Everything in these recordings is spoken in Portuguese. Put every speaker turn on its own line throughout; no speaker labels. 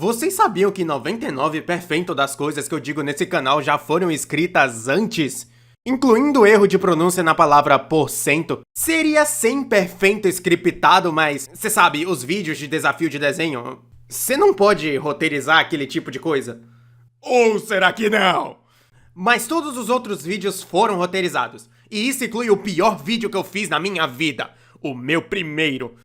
Vocês sabiam que 99% das coisas que eu digo nesse canal já foram escritas antes? Incluindo o erro de pronúncia na palavra porcento. Seria 100% scriptado, mas... Cê sabe, os vídeos de desafio de desenho... Você não pode roteirizar aquele tipo de coisa? Ou será que não? Mas todos os outros vídeos foram roteirizados. E isso inclui o pior vídeo que eu fiz na minha vida. O meu primeiro.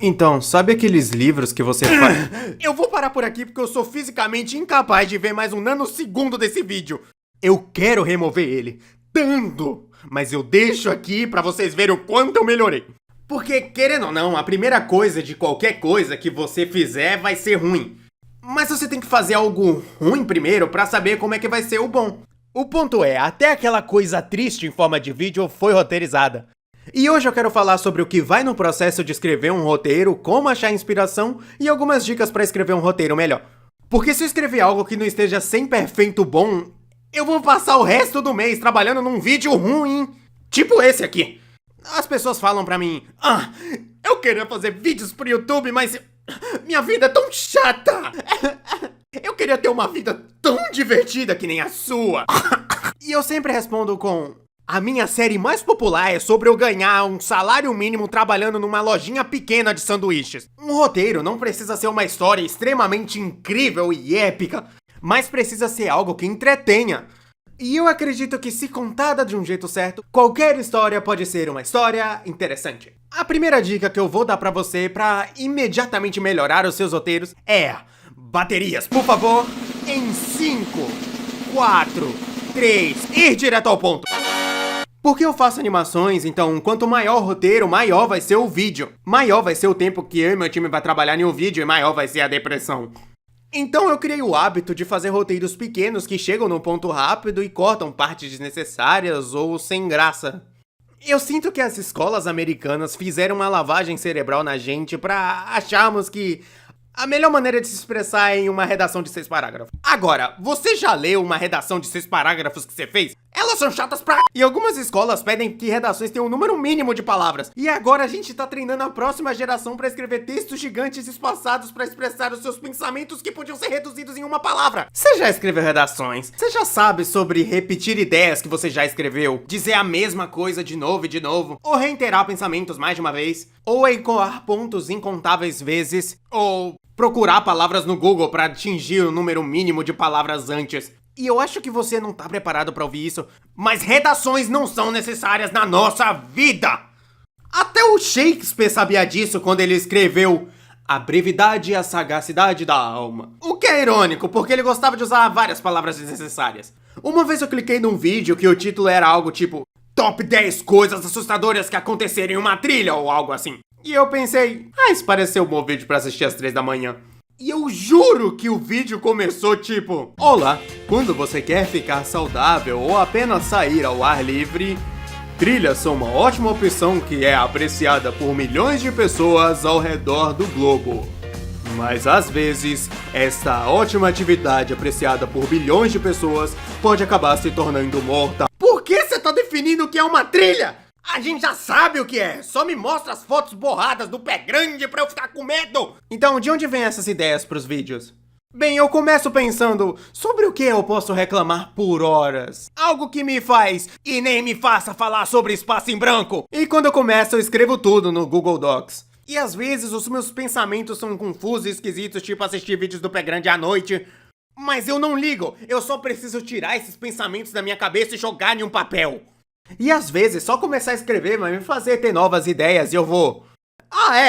Então, sabe aqueles livros que você faz... Eu vou parar por aqui porque eu sou fisicamente incapaz de ver mais um nanosegundo desse vídeo. Eu quero remover ele. Tanto! Mas eu deixo aqui pra vocês verem o quanto eu melhorei. Porque, querendo ou não, a primeira coisa de qualquer coisa que você fizer vai ser ruim. Mas você tem que fazer algo ruim primeiro pra saber como é que vai ser o bom. O ponto é, até aquela coisa triste em forma de vídeo foi roteirizada. E hoje eu quero falar sobre o que vai no processo de escrever um roteiro, como achar inspiração e algumas dicas pra escrever um roteiro melhor. Porque se eu escrever algo que não esteja 100% bom, eu vou passar o resto do mês trabalhando num vídeo ruim, tipo esse aqui. As pessoas falam pra mim, eu queria fazer vídeos pro YouTube, mas minha vida é tão chata. Eu queria ter uma vida tão divertida que nem a sua. E eu sempre respondo com... A minha série mais popular é sobre eu ganhar um salário mínimo trabalhando numa lojinha pequena de sanduíches. Um roteiro não precisa ser uma história extremamente incrível e épica, mas precisa ser algo que entretenha. E eu acredito que, se contada de um jeito certo, qualquer história pode ser uma história interessante. A primeira dica que eu vou dar pra você pra imediatamente melhorar os seus roteiros é... Baterias, por favor, em 5, 4, 3, ir direto ao ponto. Porque eu faço animações, então quanto maior o roteiro, maior vai ser o vídeo. Maior vai ser o tempo que eu e meu time vai trabalhar em um vídeo e maior vai ser a depressão. Então eu criei o hábito de fazer roteiros pequenos que chegam num ponto rápido e cortam partes desnecessárias ou sem graça. Eu sinto que as escolas americanas fizeram uma lavagem cerebral na gente pra acharmos que a melhor maneira de se expressar é em uma redação de 6 parágrafos. Agora, você já leu uma redação de 6 parágrafos que você fez? Elas são chatas pra... E algumas escolas pedem que redações tenham um número mínimo de palavras. E agora a gente tá treinando a próxima geração pra escrever textos gigantes espaçados pra expressar os seus pensamentos que podiam ser reduzidos em uma palavra. Você já escreveu redações? Você já sabe sobre repetir ideias que você já escreveu? Dizer a mesma coisa de novo e de novo? Ou reiterar pensamentos mais de uma vez? Ou ecoar pontos incontáveis vezes? Ou procurar palavras no Google pra atingir o número mínimo de palavras antes? E eu acho que você não tá preparado pra ouvir isso, mas redações não são necessárias na nossa vida! Até o Shakespeare sabia disso quando ele escreveu A brevidade e a sagacidade da alma. O que é irônico, porque ele gostava de usar várias palavras desnecessárias. Uma vez eu cliquei num vídeo que o título era algo tipo Top 10 coisas assustadoras que aconteceram em uma trilha ou algo assim. E eu pensei, isso parece ser um bom vídeo pra assistir às 3 da manhã. E eu juro que o vídeo começou tipo... Olá, quando você quer ficar saudável ou apenas sair ao ar livre, trilhas são uma ótima opção que é apreciada por milhões de pessoas ao redor do globo. Mas às vezes, esta ótima atividade apreciada por bilhões de pessoas pode acabar se tornando mortal. Por que você tá definindo o que é uma trilha? A gente já sabe o que é, só me mostra as fotos borradas do pé grande pra eu ficar com medo! Então, de onde vem essas ideias pros vídeos? Bem, eu começo pensando, sobre o que eu posso reclamar por horas? Algo que me faz e nem me faça falar sobre espaço em branco! E quando eu começo, eu escrevo tudo no Google Docs. E às vezes os meus pensamentos são confusos e esquisitos, tipo assistir vídeos do pé grande à noite. Mas eu não ligo, eu só preciso tirar esses pensamentos da minha cabeça e jogar em um papel. E às vezes, só começar a escrever vai me fazer ter novas ideias e eu vou...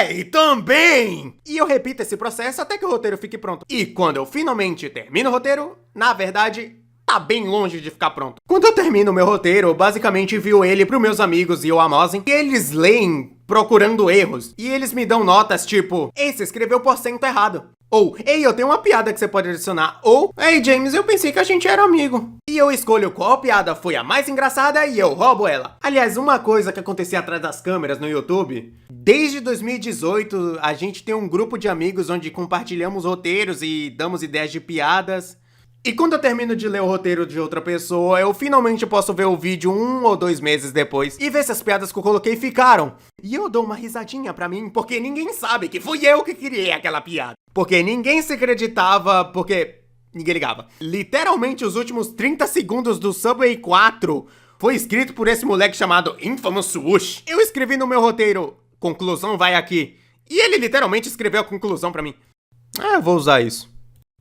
e também! E eu repito esse processo até que o roteiro fique pronto. E quando eu finalmente termino o roteiro, na verdade, tá bem longe de ficar pronto. Quando eu termino o meu roteiro, eu basicamente envio ele pros meus amigos e o Amazon, e eles leem procurando erros. E eles me dão notas tipo, ei, você escreveu porcento errado. Ou, ei, eu tenho uma piada que você pode adicionar. Ou, ei, James, eu pensei que a gente era amigo. E eu escolho qual piada foi a mais engraçada e eu roubo ela. Aliás, uma coisa que acontecia atrás das câmeras no YouTube, desde 2018 a gente tem um grupo de amigos onde compartilhamos roteiros e damos ideias de piadas. E quando eu termino de ler o roteiro de outra pessoa, eu finalmente posso ver o vídeo 1 ou 2 meses depois e ver se as piadas que eu coloquei ficaram. E eu dou uma risadinha pra mim, porque ninguém sabe que fui eu que criei aquela piada. porque ninguém se acreditava, porque ninguém ligava. Literalmente os últimos 30 segundos do Subway 4 foi escrito por esse moleque chamado Infamous Swoosh. Eu escrevi no meu roteiro, conclusão vai aqui, e ele literalmente escreveu a conclusão pra mim. Eu vou usar isso,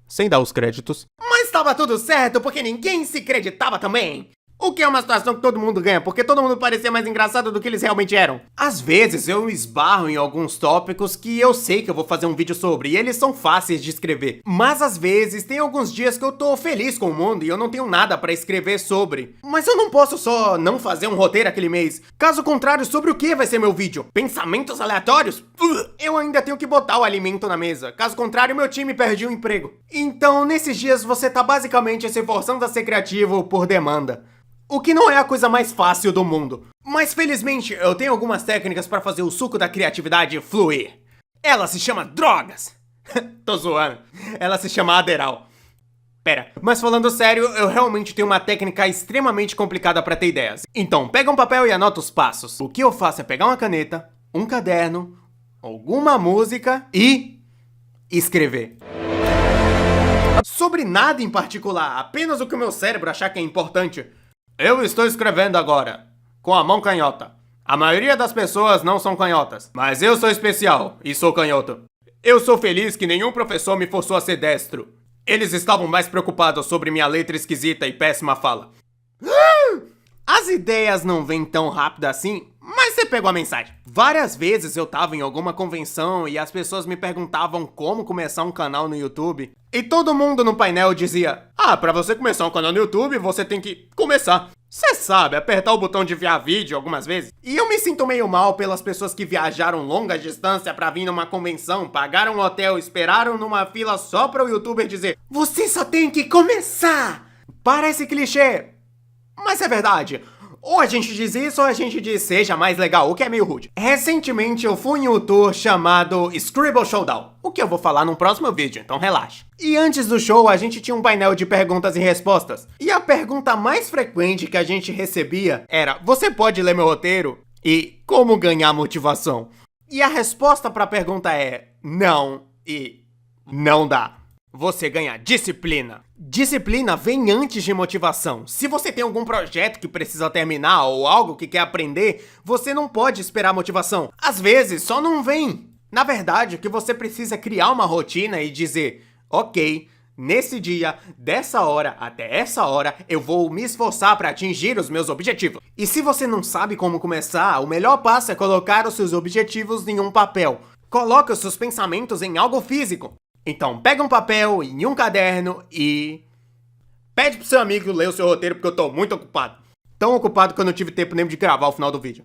sem dar os créditos. Mas tava tudo certo, porque ninguém se acreditava também. O que é uma situação que todo mundo ganha, porque todo mundo parecia mais engraçado do que eles realmente eram. Às vezes eu esbarro em alguns tópicos que eu sei que eu vou fazer um vídeo sobre, e eles são fáceis de escrever. Mas às vezes tem alguns dias que eu tô feliz com o mundo e eu não tenho nada pra escrever sobre. Mas eu não posso só não fazer um roteiro aquele mês. Caso contrário, sobre o que vai ser meu vídeo? Pensamentos aleatórios? Eu ainda tenho que botar o alimento na mesa. Caso contrário, meu time perde o emprego. Então, nesses dias você tá basicamente se forçando a ser criativo por demanda. O que não é a coisa mais fácil do mundo. Mas felizmente eu tenho algumas técnicas pra fazer o suco da criatividade fluir. Ela se chama drogas. Tô zoando. Ela se chama Adderall. Pera, mas falando sério, eu realmente tenho uma técnica extremamente complicada pra ter ideias. Então, pega um papel e anota os passos. O que eu faço é pegar uma caneta, um caderno, alguma música e escrever. Sobre nada em particular, apenas o que o meu cérebro achar que é importante. Eu estou escrevendo agora, com a mão canhota. A maioria das pessoas não são canhotas, mas eu sou especial e sou canhoto. Eu sou feliz que nenhum professor me forçou a ser destro. Eles estavam mais preocupados sobre minha letra esquisita e péssima fala. As ideias não vêm tão rápido assim, mas você pegou a mensagem. Várias vezes eu tava em alguma convenção e as pessoas me perguntavam como começar um canal no YouTube. E todo mundo no painel dizia, pra você começar um canal no YouTube, você tem que começar. Cê sabe, apertar o botão de enviar vídeo algumas vezes. E eu me sinto meio mal pelas pessoas que viajaram longa distância pra vir numa convenção, pagaram um hotel, esperaram numa fila só pra o YouTuber dizer, você só tem que começar. Parece clichê, mas é verdade. Ou a gente diz isso ou a gente diz seja mais legal, o que é meio rude. Recentemente eu fui em um tour chamado Scribble Showdown, o que eu vou falar num próximo vídeo, então relaxa. E antes do show a gente tinha um painel de perguntas e respostas. E a pergunta mais frequente que a gente recebia era, você pode ler meu roteiro? E como ganhar motivação? E a resposta pra pergunta é não e não dá. Você ganha disciplina. Disciplina vem antes de motivação. Se você tem algum projeto que precisa terminar ou algo que quer aprender, você não pode esperar motivação. Às vezes, só não vem. Na verdade, o que você precisa é criar uma rotina e dizer, ok, nesse dia, dessa hora até essa hora, eu vou me esforçar para atingir os meus objetivos. E se você não sabe como começar, o melhor passo é colocar os seus objetivos em um papel. Coloque os seus pensamentos em algo físico. Então, pega um papel e um caderno e pede pro seu amigo ler o seu roteiro porque eu tô muito ocupado. Tão ocupado que eu não tive tempo nem de gravar o final do vídeo.